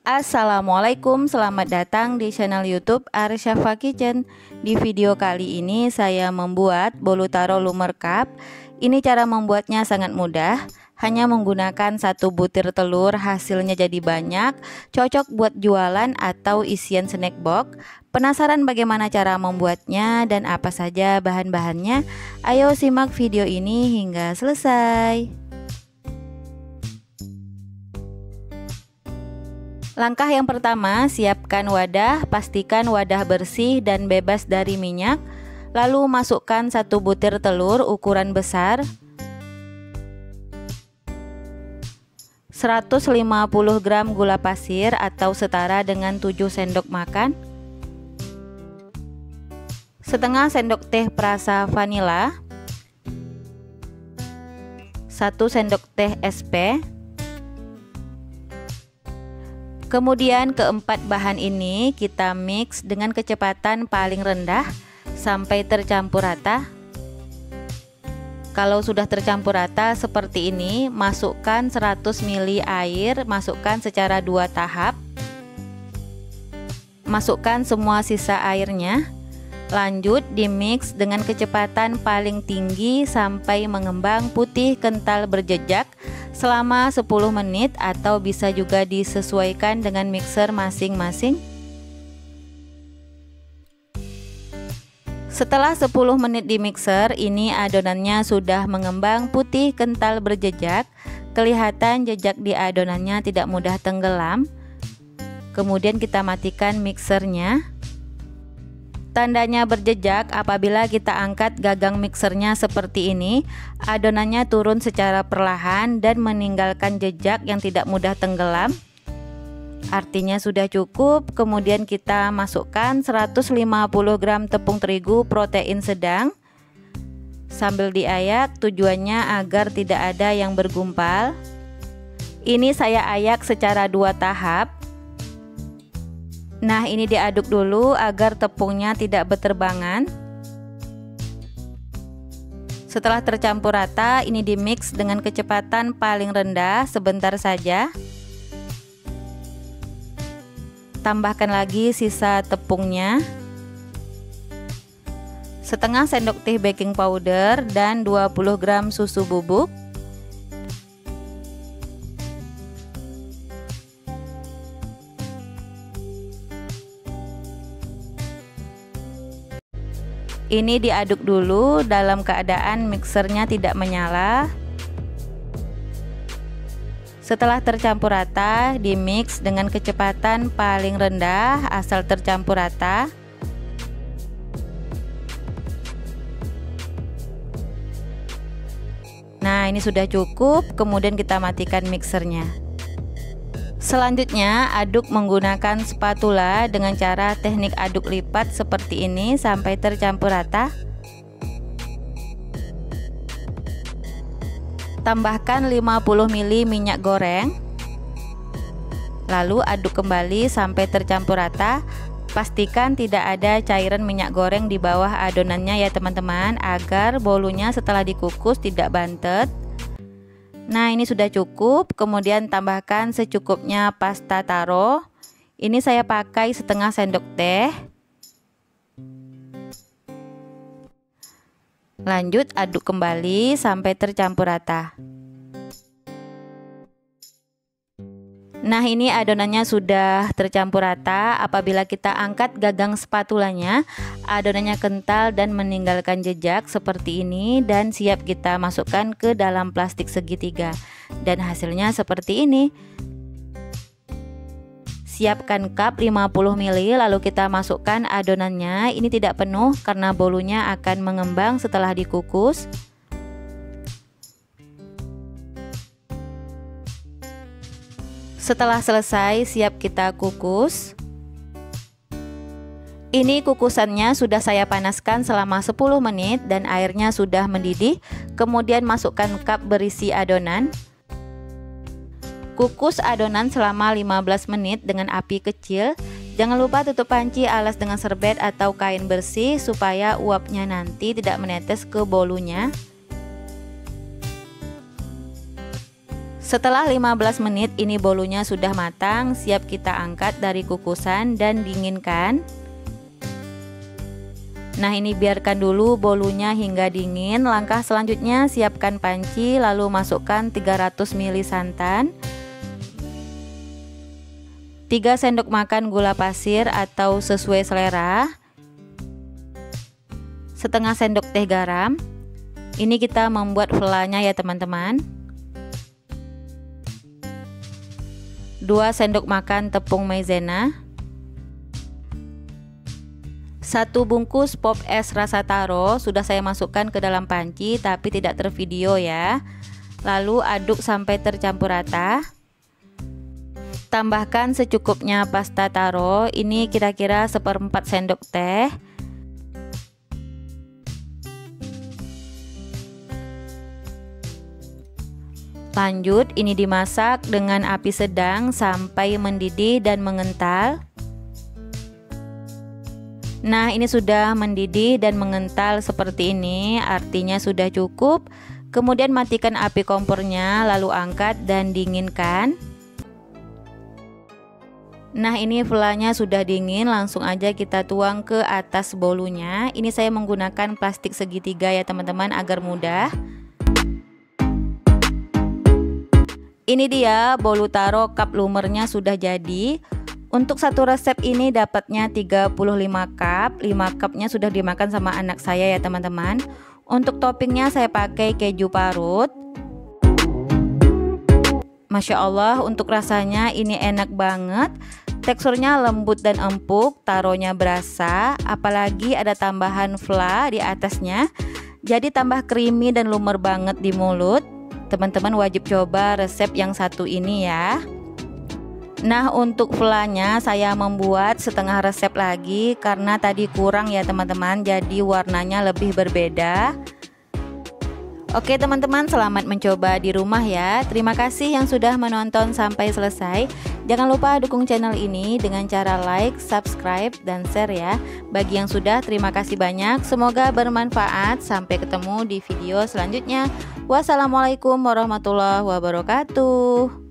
Assalamualaikum, selamat datang di channel YouTube Arsyafa Kitchen. Di video kali ini saya membuat bolu taro lumer cup. Ini cara membuatnya sangat mudah, hanya menggunakan 1 butir telur, hasilnya jadi banyak, cocok buat jualan atau isian snack box. Penasaran bagaimana cara membuatnya dan apa saja bahan-bahannya? Ayo simak video ini hingga selesai. Langkah yang pertama, siapkan wadah, pastikan wadah bersih dan bebas dari minyak. Lalu masukkan 1 butir telur ukuran besar, 150 gram gula pasir atau setara dengan 7 sendok makan, setengah sendok teh perasa vanila, 1 sendok teh SP. Kemudian keempat bahan ini kita mix dengan kecepatan paling rendah sampai tercampur rata. Kalau sudah tercampur rata seperti ini, masukkan 100 ml air, masukkan secara 2 tahap. Masukkan semua sisa airnya. Lanjut di mix dengan kecepatan paling tinggi sampai mengembang putih kental berjejak selama 10 menit atau bisa juga disesuaikan dengan mixer masing-masing. Setelah 10 menit di mixer, ini adonannya sudah mengembang putih kental berjejak. Kelihatan jejak di adonannya tidak mudah tenggelam. Kemudian kita matikan mixernya. Tandanya berjejak apabila kita angkat gagang mixernya seperti ini, adonannya turun secara perlahan dan meninggalkan jejak yang tidak mudah tenggelam. Artinya sudah cukup. Kemudian kita masukkan 150 gram tepung terigu protein sedang. Sambil diayak, tujuannya agar tidak ada yang bergumpal. Ini saya ayak secara 2 tahap. Nah, ini diaduk dulu agar tepungnya tidak berterbangan. Setelah tercampur rata, ini dimix dengan kecepatan paling rendah sebentar saja. Tambahkan lagi sisa tepungnya, setengah sendok teh baking powder dan 20 gram susu bubuk. Ini diaduk dulu dalam keadaan mixernya tidak menyala. Setelah tercampur rata, dimix dengan kecepatan paling rendah asal tercampur rata. Nah, ini sudah cukup. Kemudian kita matikan mixernya. Selanjutnya, aduk menggunakan spatula dengan cara teknik aduk lipat seperti ini sampai tercampur rata. Tambahkan 50 ml minyak goreng. Lalu aduk kembali sampai tercampur rata. Pastikan tidak ada cairan minyak goreng di bawah adonannya ya teman-teman, agar bolunya setelah dikukus tidak bantet. Nah, ini sudah cukup. Kemudian tambahkan secukupnya pasta taro. Ini saya pakai setengah sendok teh. Lanjut aduk kembali sampai tercampur rata. Nah, ini adonannya sudah tercampur rata. Apabila kita angkat gagang spatulanya, adonannya kental dan meninggalkan jejak seperti ini dan siap kita masukkan ke dalam plastik segitiga. Dan hasilnya seperti ini. Siapkan cup 50 ml lalu kita masukkan adonannya. Ini tidak penuh karena bolunya akan mengembang setelah dikukus. Setelah selesai, siap kita kukus. Ini kukusannya sudah saya panaskan selama 10 menit dan airnya sudah mendidih. Kemudian masukkan cup berisi adonan. Kukus adonan selama 15 menit dengan api kecil. Jangan lupa tutup panci, alas dengan serbet atau kain bersih supaya uapnya nanti tidak menetes ke bolunya. Setelah 15 menit ini bolunya sudah matang, siap kita angkat dari kukusan dan dinginkan. Nah, ini biarkan dulu bolunya hingga dingin. Langkah selanjutnya siapkan panci, lalu masukkan 300 ml santan, 3 sendok makan gula pasir atau sesuai selera, setengah sendok teh garam. Ini kita membuat vlanya ya teman-teman. 2 sendok makan tepung maizena, 1 bungkus pop es rasa taro sudah saya masukkan ke dalam panci tapi tidak tervideo ya. Lalu aduk sampai tercampur rata. Tambahkan secukupnya pasta taro, ini kira-kira 1/4 sendok teh. Lanjut, ini dimasak dengan api sedang sampai mendidih dan mengental. Nah, ini sudah mendidih dan mengental seperti ini, artinya sudah cukup. Kemudian matikan api kompornya, lalu angkat dan dinginkan. Nah, ini vlanya sudah dingin, langsung aja kita tuang ke atas bolunya. Ini saya menggunakan plastik segitiga ya teman-teman agar mudah. Ini dia bolu taro cup lumernya sudah jadi. Untuk satu resep ini dapatnya 35 cup, 5 cupnya sudah dimakan sama anak saya ya teman-teman. Untuk toppingnya saya pakai keju parut. Masya Allah, untuk rasanya ini enak banget. Teksturnya lembut dan empuk, taronya berasa, apalagi ada tambahan vla di atasnya. Jadi tambah creamy dan lumer banget di mulut. Teman-teman wajib coba resep yang satu ini ya. Nah, untuk vlanya saya membuat setengah resep lagi karena tadi kurang ya teman-teman, jadi warnanya lebih berbeda. Oke teman-teman, selamat mencoba di rumah ya. Terima kasih yang sudah menonton sampai selesai. Jangan lupa dukung channel ini dengan cara like, subscribe, dan share ya. Bagi yang sudah, terima kasih banyak. Semoga bermanfaat. Sampai ketemu di video selanjutnya. Wassalamualaikum warahmatullahi wabarakatuh.